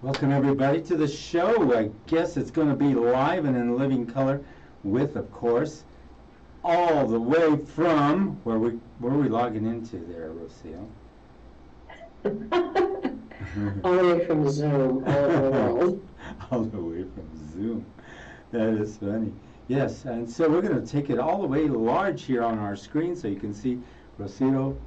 Welcome everybody to the show. I guess it's going to be live and in living color with, of course, all the way from where are we logging into there, Rocio? All the way from Zoom, all over the world. All the way from Zoom. That is funny. Yes, and so we're going to take it all the way large here on our screen so you can see Rocio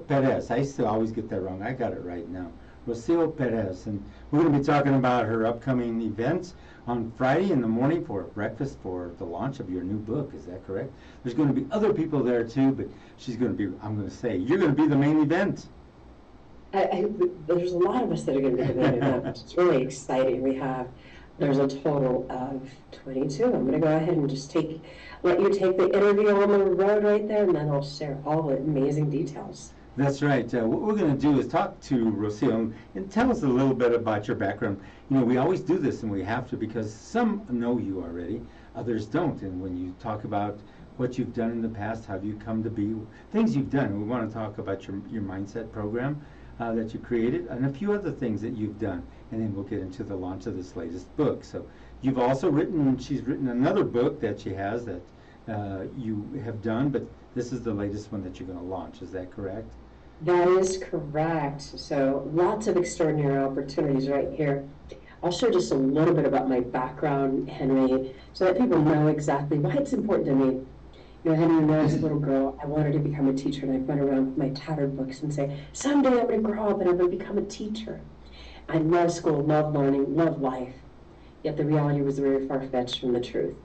Perez. I used to always get that wrong. I got it right now. Rocio Perez, and we're going to be talking about her upcoming events on Friday in the morning for breakfast for the launch of your new book. Is that correct? There's going to be other people there too, but she's going to be, I'm going to say, you're going to be the main event. There's a lot of us that are going to be doing that, which is really exciting. There's a total of 22. I'm going to go ahead and just let you take the interview on the road right there, and then I'll share all the amazing details. That's right. What we're going to do is talk to Rocio and tell us a little bit about your background. You know, we always do this, and we have to because some know you already, others don't. And when you talk about what you've done in the past, how you come to be, things you've done, we want to talk about your mindset program that you created, and a few other things that you've done. And then we'll get into the launch of this latest book. So you've also she's written another book that she has that you have done, but this is the latest one that you're going to launch. Is that correct? That is correct. So lots of extraordinary opportunities right here. I'll share just a little bit about my background, Henry, so that people know exactly why it's important to me. You know, Henry, when I was a little girl, I wanted to become a teacher, and I'd run around with my tattered books and say, someday I'm going to grow up and I'm going to become a teacher. I love school, love learning, love life. Yet the reality was very far-fetched from the truth.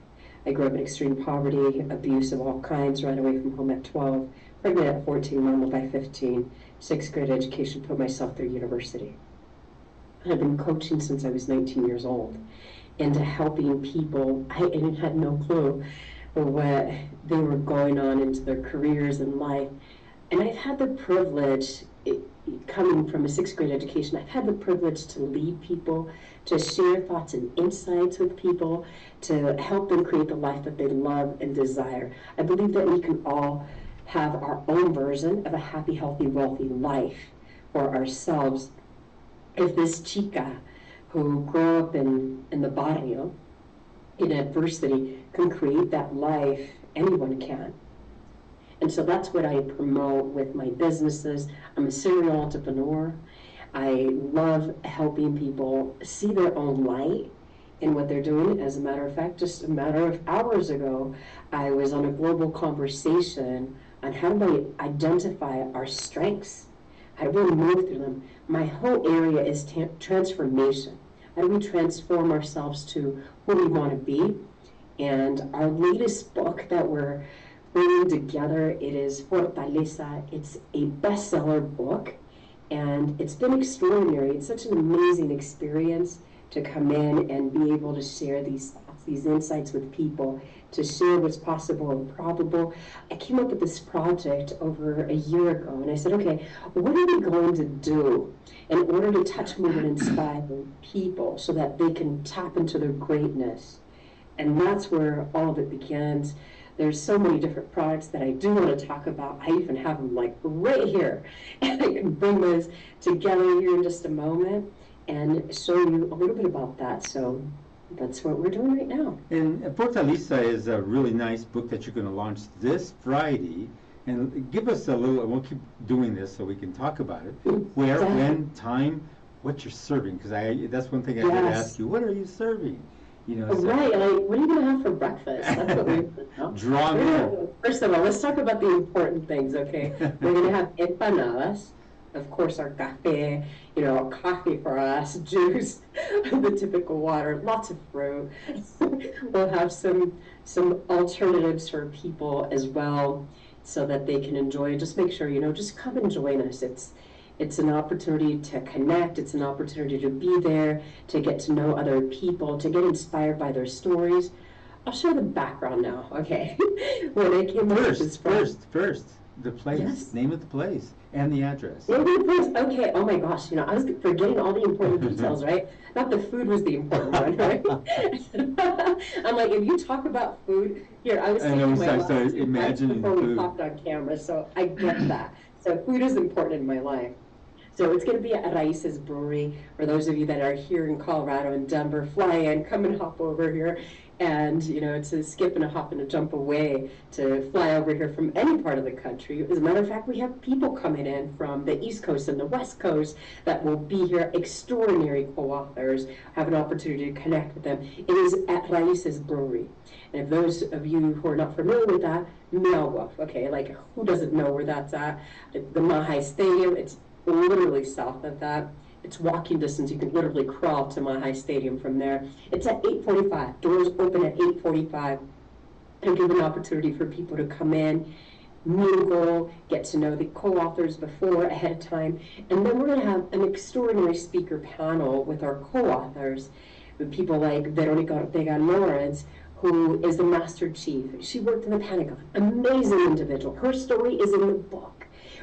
I grew up in extreme poverty, abuse of all kinds, ran away from home at 12, pregnant at 14, normal by 15, sixth grade education, put myself through university. I've been coaching since I was 19 years old, into helping people. I had no clue what they were going on into their careers and life. And I've had the privilege, coming from a sixth grade education, I've had the privilege to lead people, to share thoughts and insights with people, to help them create the life that they love and desire. I believe that we can all have our own version of a happy, healthy, wealthy life for ourselves. If this chica who grew up in the barrio, in adversity, can create that life, anyone can. And so that's what I promote with my businesses. I'm a serial entrepreneur. I love helping people see their own light in what they're doing. As a matter of fact, just a matter of hours ago, I was on a global conversation on how do we identify our strengths? How do we move through them? My whole area is transformation. How do we transform ourselves to who we want to be? And our latest book that we're bringing together, it is Fortaleza. It's a bestseller book, and it's been extraordinary. It's such an amazing experience to come in and be able to share these thoughts, these insights with people, to share what's possible and probable. I came up with this project over a year ago, and I said, okay, what are we going to do in order to touch, move, and inspire people so that they can tap into their greatness? And that's where all of it begins. There's so many different products that I do want to talk about. I even have them like right here. And I can bring those together here in just a moment and show you a little bit about that. So that's what we're doing right now. And Fortaleza is a really nice book that you're going to launch this Friday. And give us a little, we'll keep doing this so we can talk about it. Where, when, time, what you're serving. Because that's one thing I did ask you. What are you serving? You know, right, like, what are you going to have for breakfast? That's what we're Draw me. First of all, let's talk about the important things, okay? We're going to have empanadas, of course, our café, coffee for us, juice, the typical water, lots of fruit. We'll have some alternatives for people as well so that they can enjoy. Just make sure, just come and join us. It's an opportunity to connect. It's an opportunity to be there, to get to know other people, to get inspired by their stories. I'll share the background now, okay? When I came First, the place, yes. Name of the place, and the address. Name of the place, okay. Oh my gosh, I was forgetting all the important details, right? Not the food was the important one, right? I'm like, if you talk about food, here, I was thinking imagining before food. We popped on camera, so I get that. So food is important in my life. So it's going to be at Raíces Brewery. For those of you that are here in Colorado and Denver, fly in, come and hop over here. And, you know, it's a skip and a hop and a jump away to fly over here from any part of the country. As a matter of fact, we have people coming in from the East Coast and the West Coast that will be here, extraordinary co-authors, have an opportunity to connect with them. It is at Raíces Brewery. And if those of you who are not familiar with that, Melwolf, okay, like who doesn't know where that's at? The Mahai Stadium, it's literally south of that. It's walking distance. You can literally crawl to Mahai Stadium from there. It's at 8:45. Doors open at 8:45. And give an opportunity for people to come in, mingle, get to know the co-authors before, ahead of time. And then we're going to have an extraordinary speaker panel with our co-authors, with people like Veronica Ortega Lawrence, who is the Master Chief. She worked in the Pentagon. Amazing individual. Her story is in the book.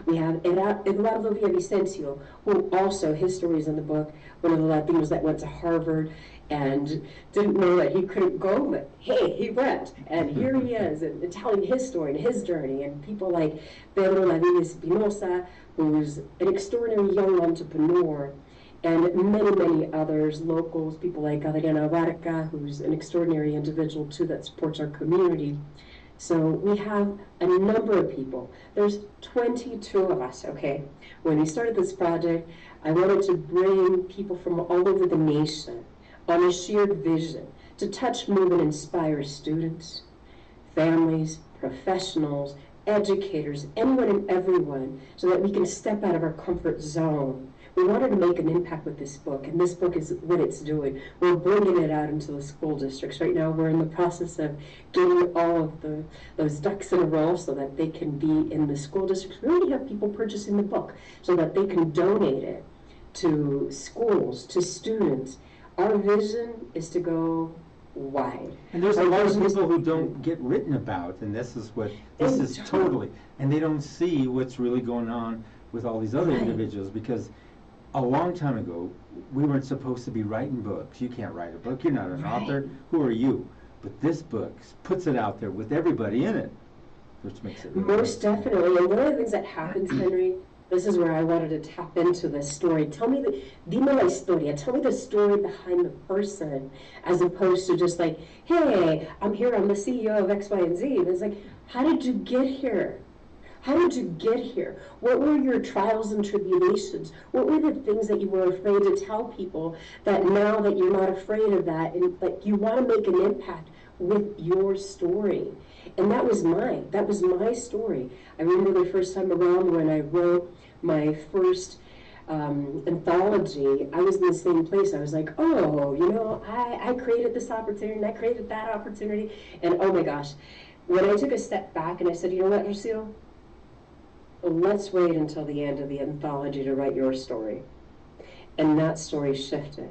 We have Eduardo Villavicencio, who also, his story is in the book, one of the Latinos that went to Harvard and didn't know that he couldn't go, but hey, he went. And here he is, and telling his story and his journey. And people like Pedro Lavilla Espinosa, who's an extraordinary young entrepreneur, and many, many others, locals, people like Adriana Barca, who's an extraordinary individual too that supports our community. So we have a number of people. There's 22 of us, okay? When we started this project, I wanted to bring people from all over the nation on a shared vision to touch, move, and inspire students, families, professionals, educators, anyone and everyone, so that we can step out of our comfort zone. We wanted to make an impact with this book, and this book is what it's doing. We're bringing it out into the school districts. Right now, we're in the process of getting all of those ducks in a row so that they can be in the school districts. We already have people purchasing the book so that they can donate it to schools, to students. Our vision is to go wide. And there's a lot of people who don't get written about, and this is totally, and they don't see what's really going on with all these other individuals, because a long time ago, we weren't supposed to be writing books. You can't write a book. You're not an author. Who are you? But this book puts it out there with everybody in it, which makes it really most definitely. And one of the things that happens, Henry, this is where I wanted to tap into this story. Dime la historia. Tell me the story behind the person, as opposed to just like, hey, I'm here, I'm the CEO of X, Y, and Z. And it's like, how did you get here? How did you get here? What were your trials and tribulations? What were the things that you were afraid to tell people that now that you're not afraid of that, and like you want to make an impact with your story? And that was mine. That was my story. I remember the first time around when I wrote my first anthology, I was in the same place. I was like, oh, you know, I created this opportunity, and I created that opportunity, and oh my gosh. When I took a step back and I said, you know what, Rocio? Let's wait until the end of the anthology to write your story. And that story shifted.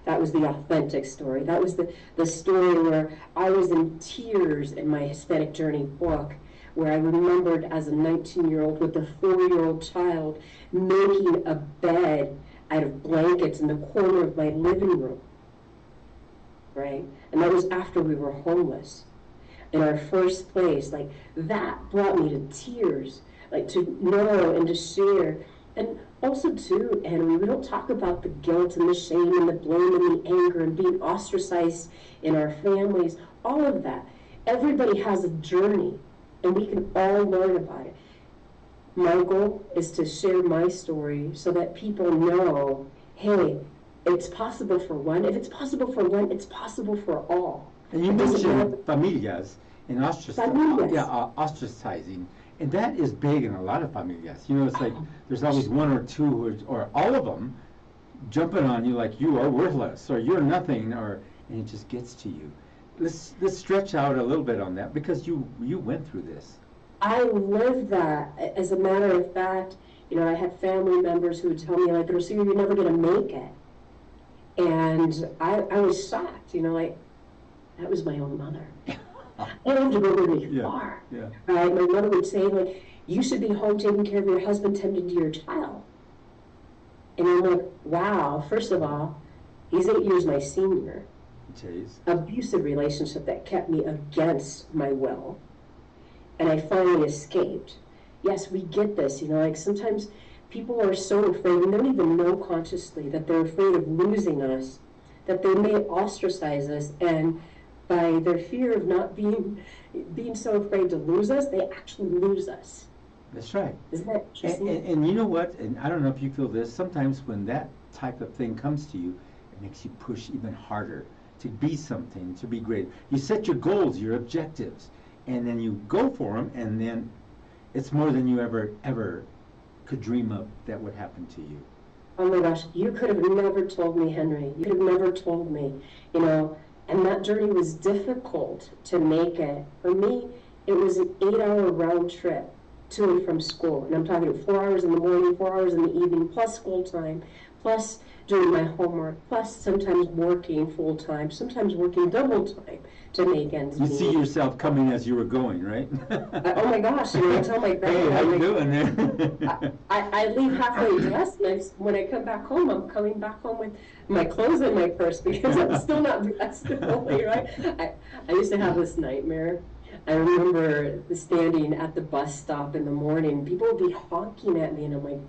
That was the authentic story. That was the story where I was in tears in my Hispanic Journey book, where I remembered as a 19-year-old with a 4-year-old child making a bed out of blankets in the corner of my living room, right? And that was after we were homeless in our first place. Like, that brought me to tears. Like, to know and to share. And also, too, Henry, we don't talk about the guilt and the shame and the blame and the anger and being ostracized in our families, all of that. Everybody has a journey, and we can all learn about it. My goal is to share my story so that people know, hey, it's possible for one. If it's possible for one, it's possible for all. And you mentioned familias and ostracizing. And that is big in a lot of familias. You know, it's like there's always one or two or all of them jumping on you like you are worthless or you're nothing, and it just gets to you. Let's stretch out a little bit on that, because you went through this. I lived that. As a matter of fact, you know, I had family members who would tell me, like, Rocio, you're never going to make it. And I was shocked, you know, like, that was my own mother. I don't have to go really far. Yeah. Right? My mother would say, like, you should be home taking care of your husband, tending to your child. And I'm like, wow, first of all, he's 8 years my senior. Jeez. Abusive relationship that kept me against my will. And I finally escaped. Yes, we get this, you know, like sometimes people are so afraid, and they don't even know consciously that they're afraid of losing us, that they may ostracize us, and by their fear of not being so afraid to lose us, they actually lose us. That's right. Isn't that interesting? And you know what? And I don't know if you feel this. Sometimes when that type of thing comes to you, it makes you push even harder to be something, to be great. You set your goals, your objectives, and then you go for them, and then it's more than you ever could dream of that would happen to you. Oh my gosh, you could have never told me, Henry. You could have never told me, you know, and that journey was difficult to make it. For me, it was an 8-hour round trip to and from school. And I'm talking 4 hours in the morning, 4 hours in the evening, plus school time, plus doing my homework, plus sometimes working full time, sometimes working double time to make ends You meet. see yourself coming as you were going, right? Oh my gosh, you know, I tell my grandma, Hey, how you like, doing there? I leave halfway dressed, and when I come back home, I'm coming back home with my clothes in my purse because I'm still not dressed fully, right? I used to have this nightmare. I remember standing at the bus stop in the morning, people would be honking at me, and I'm like,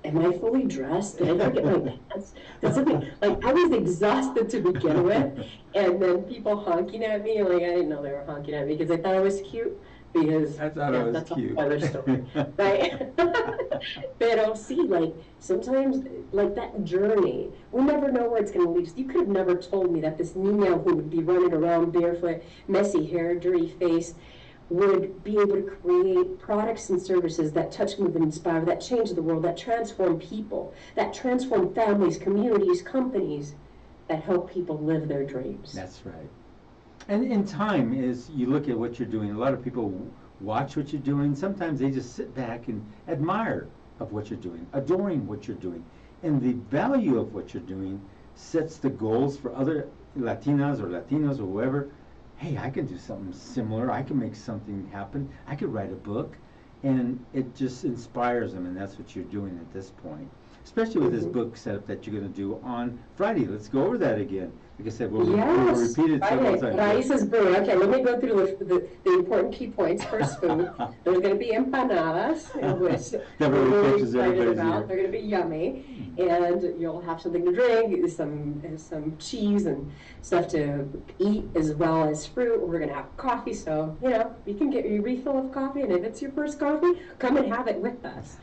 am I fully dressed? Did I forget my pants? Did something, like, I was exhausted to begin with, and then people honking at me, like, I didn't know they were honking at me because I thought I was cute, because I thought it was that's cute. another story, right? But see, like, sometimes, like, that journey, we never know where it's going to lead us. You could have never told me that this Nina who would be running around barefoot, messy hair, dirty face, would be able to create products and services that touch, move, and inspire, that change the world, that transform people, that transform families, communities, companies, that help people live their dreams. That's right. And in time, as you look at what you're doing, a lot of people watch what you're doing. Sometimes they just sit back and admire of what you're doing, adoring what you're doing. And the value of what you're doing sets the goals for other Latinas or Latinos or whoever. Hey, I can do something similar. I can make something happen. I could write a book. And it just inspires them, and that's what you're doing at this point. Especially with this book setup that you're going to do on Friday. Let's go over that again. Like I said, we'll repeat it several times. Raíces Brewery. Okay, let me go through the important key points. First, food. There's going to be empanadas, which That we're really really catches excited everybody's about. ear. They're going to be yummy, and you'll have something to drink, some cheese and stuff to eat, as well as fruit. We're going to have coffee, so you know you can get your refill of coffee, and if it's your first coffee, come and have it with us.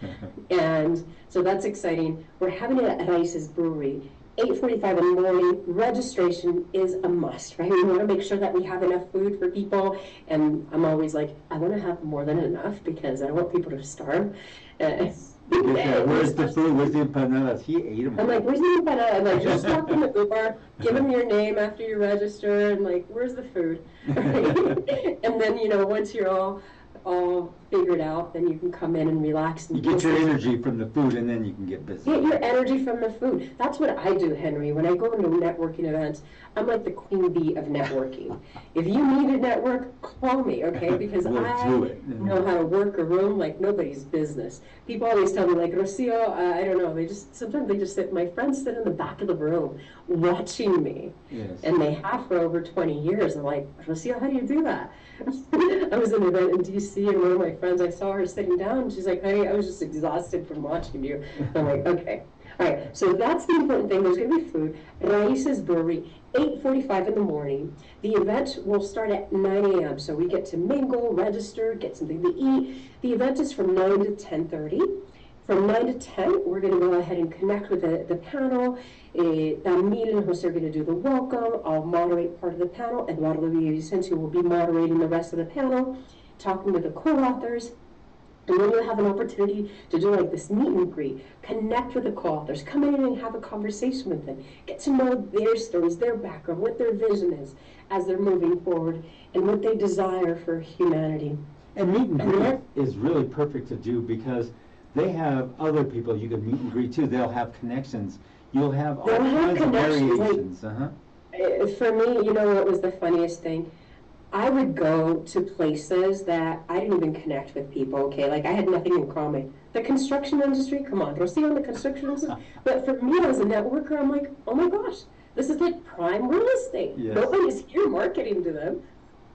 And so that's exciting. We're having it at Raíces Brewery. 8:45 in the morning. Registration is a must, right? We want to make sure that we have enough food for people, and I'm always like, I want to have more than enough because I don't want people to starve. Where's the food? Where's the empanadas? He ate them. I'm like, where's the empanada? I'm like, just walk in the Uber, give them your name after you register, and like, where's the food? And then, you know, once you're all figured out, then you can come in and relax. And You get your energy from the food, and then you can get busy. Get your energy from the food. That's what I do, Henry. When I go into networking events, I'm like the queen bee of networking. If you need a network, call me, okay? Because We'll I do it. know how to work a room like nobody's business. People always tell me, like, Rocio, I don't know, sometimes they just sit, my friends sit in the back of the room watching me. Yes. And they have for over 20 years. I'm like, Rocio, how do you do that? I was in an event in D.C. and one of my friends, I saw her sitting down, and she's like, honey, I was just exhausted from watching you. I'm like, okay. All right, so that's the important thing. There's going to be food. Raíces Brewery, 8:45 in the morning. The event will start at 9 a.m., so we get to mingle, register, get something to eat. The event is from 9 to 10:30. From 9 to 10, we're going to go ahead and connect with the panel. Damil and Jose are going to do the welcome. I'll moderate part of the panel. Eduardo Villavicencio will be moderating the rest of the panel, talking with the co-authors. And then you'll have an opportunity to do like this meet and greet, connect with the co-authors, come in and have a conversation with them, get to know their stories, their background, what their vision is as they're moving forward, and what they desire for humanity. And meet and greet is really perfect to do because they have other people you can meet and greet too. They'll have connections. You'll have all kinds of variations. For me, you know what was the funniest thing? I would go to places that I didn't even connect with people, okay? Like, I had nothing in common. The construction industry, come on, Rocio in the construction industry. But for me, as a networker, I'm like, oh my gosh, this is like prime real estate. Yes. Nobody's here marketing to them.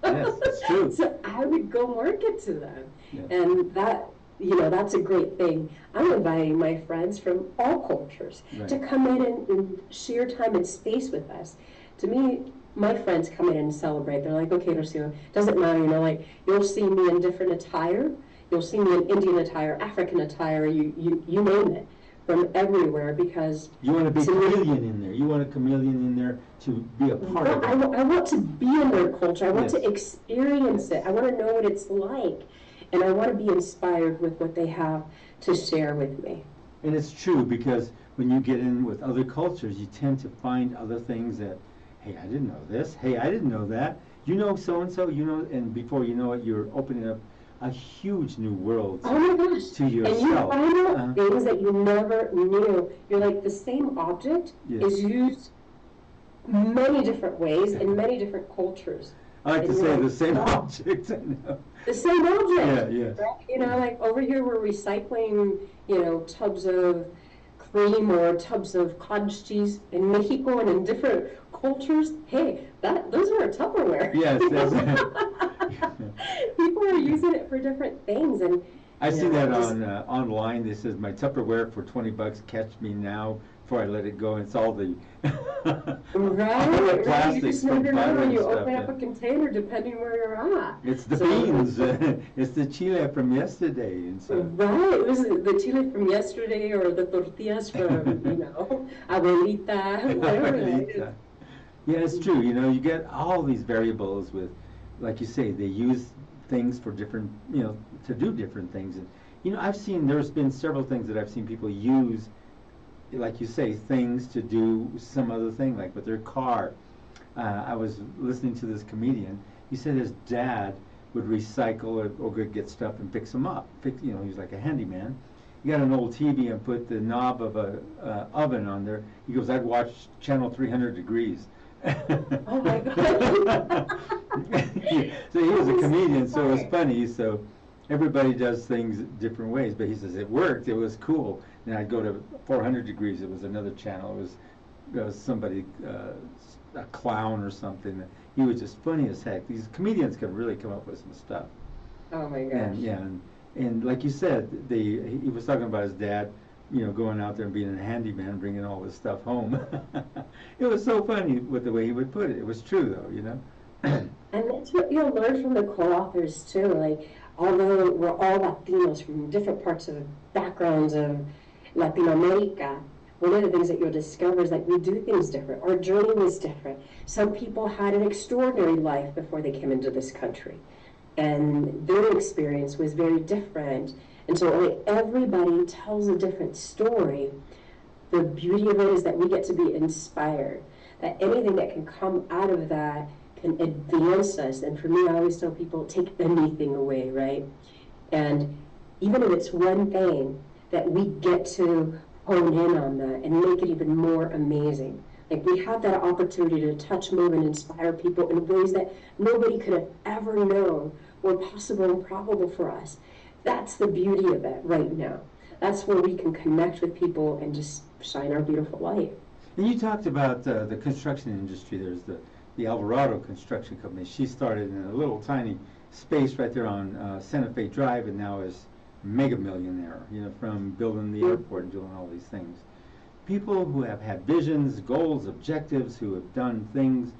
Yes, it's true. So I would go market to them. Yes. And that that's a great thing. I'm inviting my friends from all cultures to come in and share time and space with us. To me, my friends come in and celebrate. They're like, okay, Rocio, doesn't matter, like you'll see me in different attire. You'll see me in Indian attire, African attire, you name it, from everywhere, because you want to be a chameleon in there. You want a chameleon in there to be a part of it. I want to be in their culture. I want to experience it. I want to know what it's like. And I want to be inspired with what they have to share with me. And it's true, because when you get in with other cultures, you tend to find other things that, hey, I didn't know this. Hey, I didn't know that. So-and-so, and before you know it, you're opening up a huge new world oh my gosh. To yourself. And you find out things that you never knew. You're like, the same object is used many different ways in many different cultures. I like to say the same object. I know. The same object. Yeah, right? Like over here we're recycling, tubs of cream or tubs of cottage cheese in Mexico and in different cultures. Hey, those are Tupperware. Yes, people are using it for different things, and I see that on online. This is my Tupperware for $20. Catch me now before I let it go. And it's all the right. plastics. You just never know when you open up a container, depending where you're at. It's the beans. It's the chile from yesterday, and so. Right. It was the chile from yesterday, or the tortillas from abuelita, whatever it is. Yeah, it's true. You get all these variables with, like you say, they use things for different, to do different things. And, there's been several things that I've seen people use, like you say, things to do some other thing, like with their car. I was listening to this comedian. He said his dad would recycle or get stuff and fix them up. He was like a handyman. He got an old TV and put the knob of a oven on there. He goes, I'd watch channel 300 degrees. Oh my God. So he was a comedian, so it was funny. So everybody does things different ways, but he says it worked. It was cool. And I'd go to 400 degrees. It was another channel. It was somebody, a clown or something. He was just funny as heck. These comedians can really come up with some stuff. Oh my gosh. And like you said, he was talking about his dad, going out there and being a handyman, bringing all this stuff home. It was so funny with the way he would put it. It was true, though, And that's what you'll learn from the co-authors, too. Like, although we're all Latinos from different parts of backgrounds of Latin America, one of the things that you'll discover is like we do things different. Our journey was different. Some people had an extraordinary life before they came into this country, and their experience was very different. And so like, everybody tells a different story. The beauty of it is that we get to be inspired, that anything that can come out of that can advance us. And for me, I always tell people, take anything away, right? And even if it's one thing, that we get to hone in on that and make it even more amazing. Like we have that opportunity to touch, move, and inspire people in ways that nobody could have ever known were possible and probable for us. That's the beauty of it right now. That's where we can connect with people and just shine our beautiful light. And you talked about the construction industry. There's the Alvarado Construction Company. She started in a little tiny space right there on Santa Fe Drive, and now is mega millionaire, from building the airport and doing all these things. People who have had visions, goals, objectives, who have done things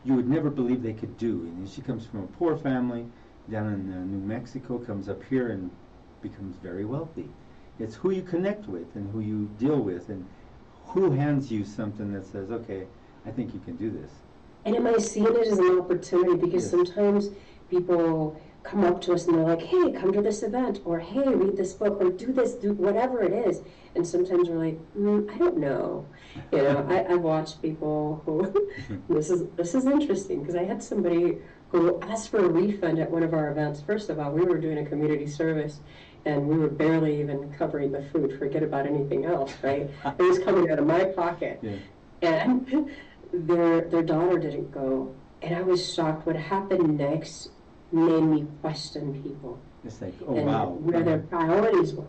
you would never believe they could do. And she comes from a poor family down in New Mexico, comes up here and becomes very wealthy. It's who you connect with and who you deal with and who hands you something that says, okay, I think you can do this. And am I seeing it as an opportunity? Because sometimes people come up to us and they're like, hey, come to this event, or hey, read this book, or do this, do whatever it is. And sometimes we're like, I don't know. I've watched people who, this is interesting, because I had somebody who asked for a refund at one of our events. First of all, we were doing a community service, and we were barely even covering the food, forget about anything else, right? It was coming out of my pocket. Yeah. And their daughter didn't go. And I was shocked. What happened next made me question people. It's like, where their priorities were.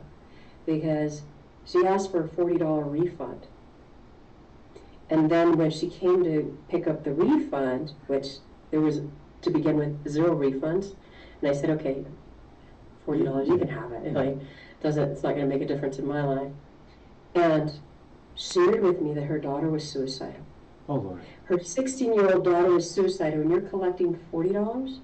Because she asked for a $40 refund. And then when she came to pick up the refund, which there was, to begin with, 0 refunds, and I said, okay, $40, you can have it. Like, it's not going to make a difference in my life. And shared with me that her daughter was suicidal. Oh, Lord. Her 16-year-old daughter was suicidal, and you're collecting $40?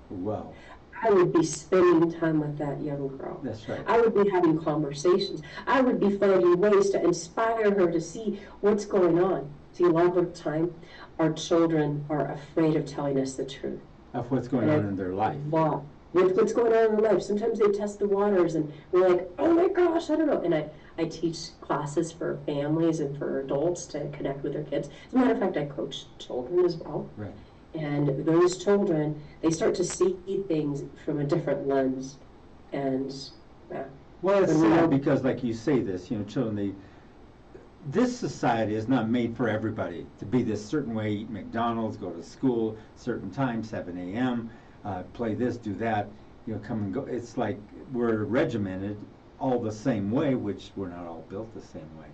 Wow. I would be spending time with that young girl. That's right. I would be having conversations. I would be finding ways to inspire her to see what's going on. See, a lot of the time, our children are afraid of telling us the truth. Of what's going on in their life. With what's going on in their life. Sometimes they test the waters, and we're like, oh my gosh, I don't know. And I teach classes for families and for adults to connect with their kids. As a matter of fact, I coach children as well. Right. And those children, they start to see things from a different lens. And well, it's sad because, like you say this, children, this society is not made for everybody to be this certain way, eat McDonald's, go to school, certain time, 7 a.m., play this, do that, come and go. It's like we're regimented all the same way, which we're not all built the same way.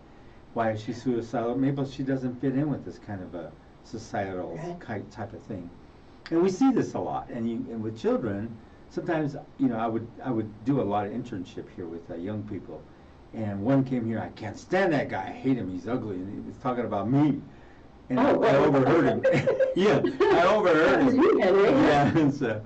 Why is she suicidal? Maybe she doesn't fit in with this kind of a societal type of thing. And we see this a lot. And with children, sometimes, I would do a lot of internship here with young people. And one came here, I can't stand that guy, I hate him, he's ugly, and he was talking about me. And I overheard him. Yeah, I overheard him. Yeah, and so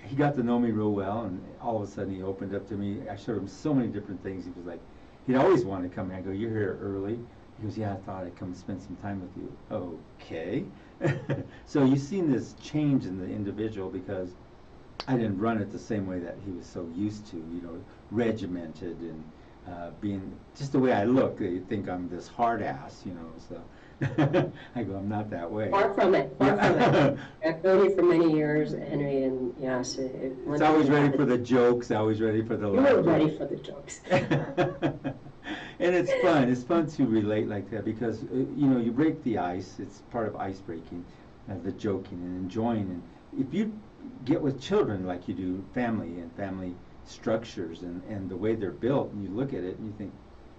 he got to know me real well, and all of a sudden he opened up to me. I showed him so many different things. He was like, he'd always wanted to come here. I go, you're here early? He goes, yeah, I thought I'd come spend some time with you. Okay. So you've seen this change in the individual because I didn't run it the same way that he was so used to, regimented and being just the way I look. They think I'm this hard ass, so I go, I'm not that way. Far from it. I've known you for many years, Henry, and yes. It's always ready for the jokes, always ready for the laughter. You're ready for the jokes. And it's fun. It's fun to relate like that because, you break the ice. It's part of ice breaking, the joking and enjoying. And if you get with children like you do, family structures and the way they're built, and you look at it and you think,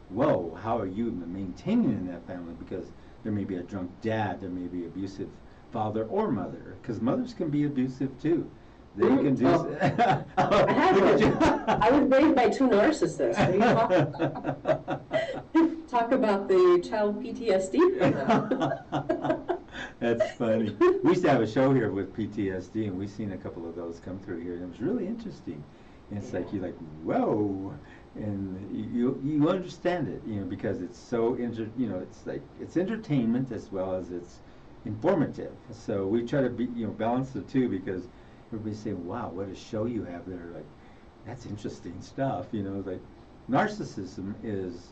whoa, how are you maintaining in that family? Because there may be a drunk dad, there may be abusive father or mother, because mothers can be abusive too. They can do. I was raised by two narcissists. What are you talking about? Talk about the child PTSD from them. That's funny. We used to have a show here with PTSD, and we've seen a couple of those come through here, and it was really interesting. And it's like, you're like, whoa, and you understand it, because it's so, it's like, it's entertainment as well as it's informative. So we try to be, balance the two because everybody's saying, wow, what a show you have there. Like, that's interesting stuff, like narcissism is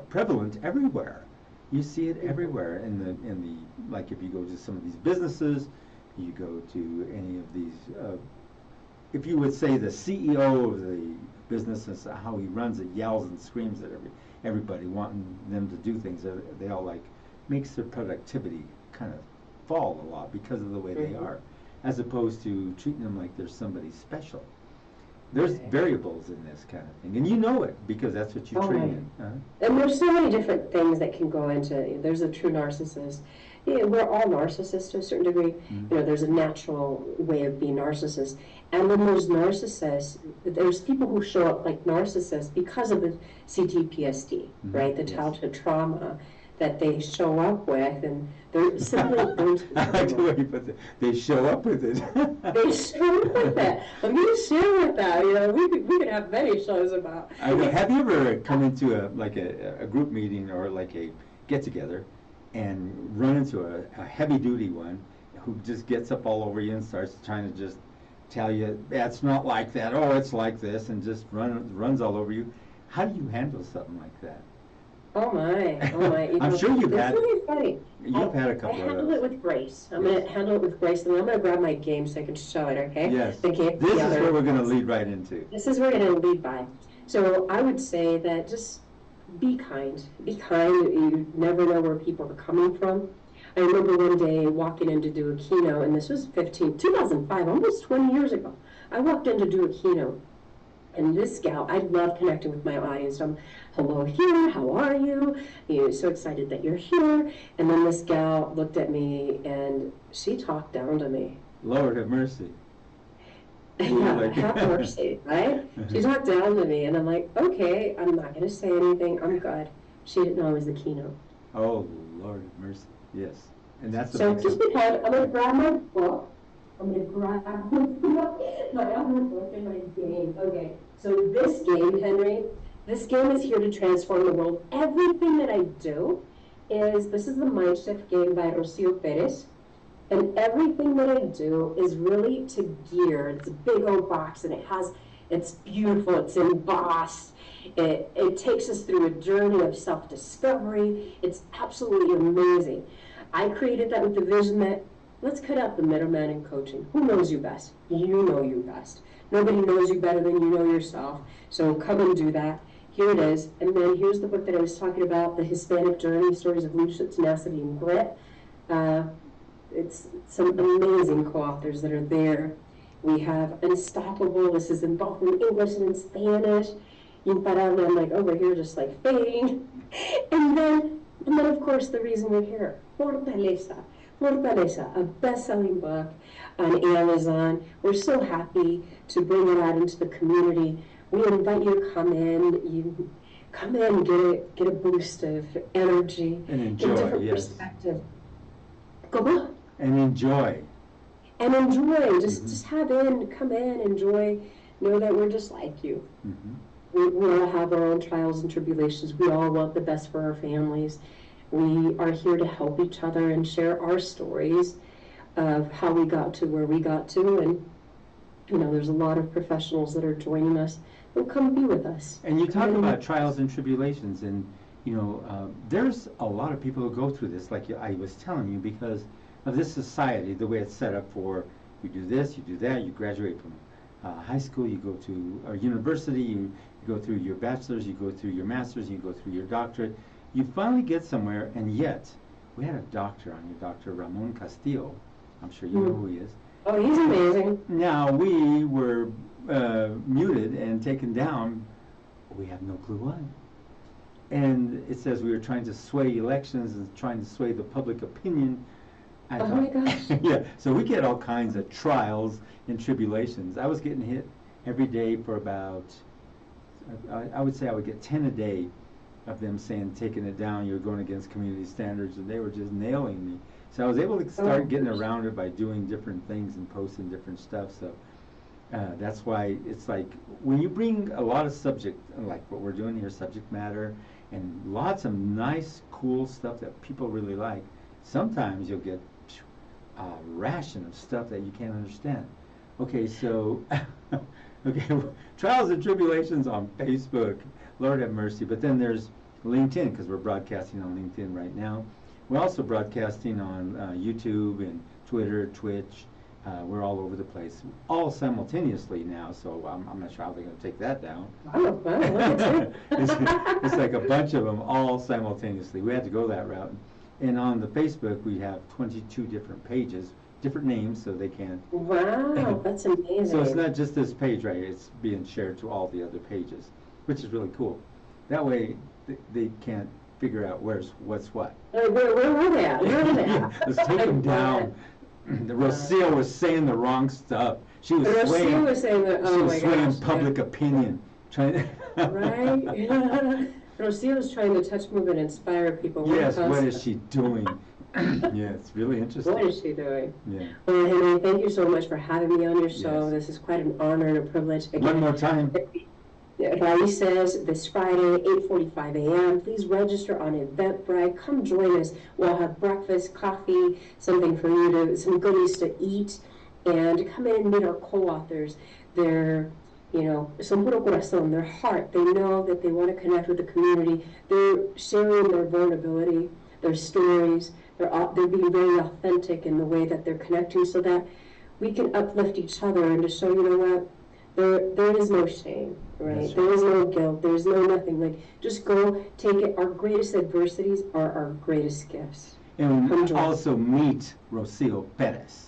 prevalent everywhere. You see it everywhere in the like if you go to some of these businesses, you go to any of these if you would say the CEO of the business and how he runs it, yells and screams at everybody, wanting them to do things, they all like makes their productivity kind of fall a lot because of the way they are, as opposed to treating them like they're somebody special. There's variables in this kind of thing, and you know it because that's what you train in. And there's so many different things that can go into. There's a true narcissist. We're all narcissists to a certain degree. There's a natural way of being narcissist, and then there's narcissists. There's people who show up like narcissists because of the CTPSD, right? The childhood trauma that they show up with, and they're simply those. I like the way you put it. They show up with it. They show up with it. Let me share with that. We could have many shows about. I know. Have you ever come into a group meeting or like a get together, and run into a heavy duty one who just gets up all over you and starts trying to just tell you that's not like that. Oh, it's like this, and just runs all over you. How do you handle something like that? Oh my. I'm sure you've had. It's really funny. You've had a couple of those. I handle it with grace. I'm going to handle it with grace, and I'm going to grab my game so I can show it, okay? Yes. This is where we're going to lead right into. This is where we're going to lead by. So I would say that just be kind. Be kind. You never know where people are coming from. I remember one day walking in to do a keynote, and this was 2005, almost 20 years ago. I walked in to do a keynote. And this gal, I love connecting with my audience. I'm, hello here, how are you? You're so excited that you're here. And then this gal looked at me and she talked down to me. Lord have mercy. Yeah, Like- have mercy, right? She talked down to me, and I'm like, okay, I'm not going to say anything. I'm good. She didn't know I was the keynote. Oh, Lord have mercy. Yes. And that's the So big just because I'm going to grab my book. I'm going to grab my other book and my game. Okay, so this game, Henry, this game is here to transform the world. Everything that I do this is the Mind Shift game by Rocio Perez. And everything that I do is really to gear. It's a big old box, and it's beautiful, it's embossed. It takes us through a journey of self-discovery. It's absolutely amazing. I created that with the vision that let's cut out the middleman in coaching. Who knows you best? You know you best. Nobody knows you better than you know yourself. So come and do that. Here it is. And then here's the book that I was talking about, The Hispanic Journey, Stories of Leadership, Tenacity, and Grit. It's some amazing co-authors that are there. We have Unstoppable. This is in both in English and in Spanish. Imparable, I'm like over here just like fading. And then of course the reason we're here, Fortaleza. Fortaleza, a best-selling book on Amazon. We're so happy to bring it out into the community. We invite you to come in. You come in, get a boost of energy, And enjoy, get a different yes. perspective. Como? And enjoy. And enjoy. Just come in, enjoy. Know that we're just like you. We all have our own trials and tribulations. We all want the best for our families. We are here to help each other and share our stories of how we got to where we got to. And, there's a lot of professionals that are joining us. Well, come be with us. And you talk about trials and tribulations, and there's a lot of people who go through this, like I was telling you, because of this society, the way it's set up for you do this, you do that, you graduate from high school, you go to a university, you go through your bachelor's, you go through your master's, you go through your doctorate. You finally get somewhere, and yet we had a doctor on here, Dr. Ramon Castillo. I'm sure you know who he is. Oh, he's amazing. Now, we were muted and taken down. We have no clue why. And it says we were trying to sway elections and trying to sway the public opinion. I Oh thought- my gosh. Yeah, so we get all kinds of trials and tribulations. I was getting hit every day for about, I would say I would get 10 a day of them saying, taking it down, you're going against community standards, and they were just nailing me. So I was able to start getting around it by doing different things and posting different stuff. So that's why it's like, when you bring a lot of subject, like what we're doing here, subject matter, and lots of nice, cool stuff that people really like, sometimes you'll get a ration of stuff that you can't understand. Okay, so, trials and tribulations on Facebook, Lord have mercy. But then there's LinkedIn, because we're broadcasting on LinkedIn right now. We're also broadcasting on YouTube and Twitter, Twitch. We're all over the place, all simultaneously now, so I'm not sure how they're going to take that down. Oh, wow, look at you. It's like a bunch of them all simultaneously. We had to go that route. And on the Facebook, we have 22 different pages, different names, so they can. Wow, that's amazing. So it's not just this page, right? It's being shared to all the other pages, which is really cool. That way, they can't figure out what's what. Where were they at? Where were they at? Let's take them down. The Rocio was saying the wrong stuff. She was Rocio swaying. was saying that, She oh was my swaying gosh. public opinion. Trying Right? Rocio was trying to touch, move, and inspire people. Yes, what is she doing? Yeah, it's really interesting. What is she doing? Yeah. Well, Henry, thank you so much for having me on your show. Yes. This is quite an honor and a privilege. One more time. Raíces this Friday, 8:45 a.m. Please register on Eventbrite. Come join us. We'll have breakfast, coffee, something for you some goodies to eat, and come in and meet our co-authors. They're, son puro corazón, their heart. They know that they want to connect with the community. They're sharing their vulnerability, their stories. They're being very authentic in the way that they're connecting, so that we can uplift each other and to show, what. There is no shame, right? That's There is no guilt. There is no nothing. Like, just go take it. Our greatest adversities are our greatest gifts. And Come join. also meet Rocio Perez.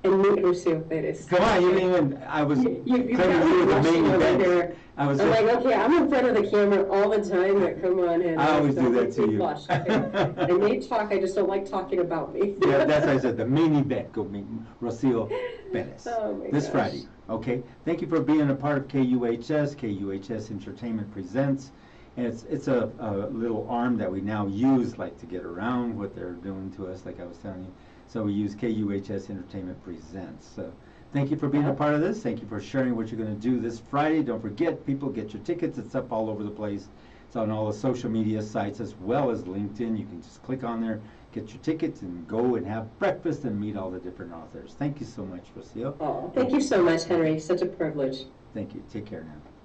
And meet Rocio Perez. Come on, you didn't even, I was You claiming got you me were the main blushing over event. here. I was I'm just- like, okay, I'm in front of the camera all the time, but come on, and I always do don't that make to me you. blush, okay? I may talk, I just don't like talking about me. Yeah, that's why I said the main event. Go meet Rocio Perez. Oh my This gosh. Friday. Okay. Thank you for being a part of KUHS. KUHS Entertainment Presents. And it's a little arm that we now use, like, to get around what they're doing to us, like I was telling you. So we use KUHS Entertainment Presents. So thank you for being a part of this. Thank you for sharing what you're going to do this Friday. Don't forget, people, get your tickets. It's up all over the place. It's on all the social media sites as well as LinkedIn. You can just click on there, get your tickets, and go and have breakfast and meet all the different authors. Thank you so much, Rocio. Oh, thank you so much, Henry. Such a privilege. Thank you. Take care now.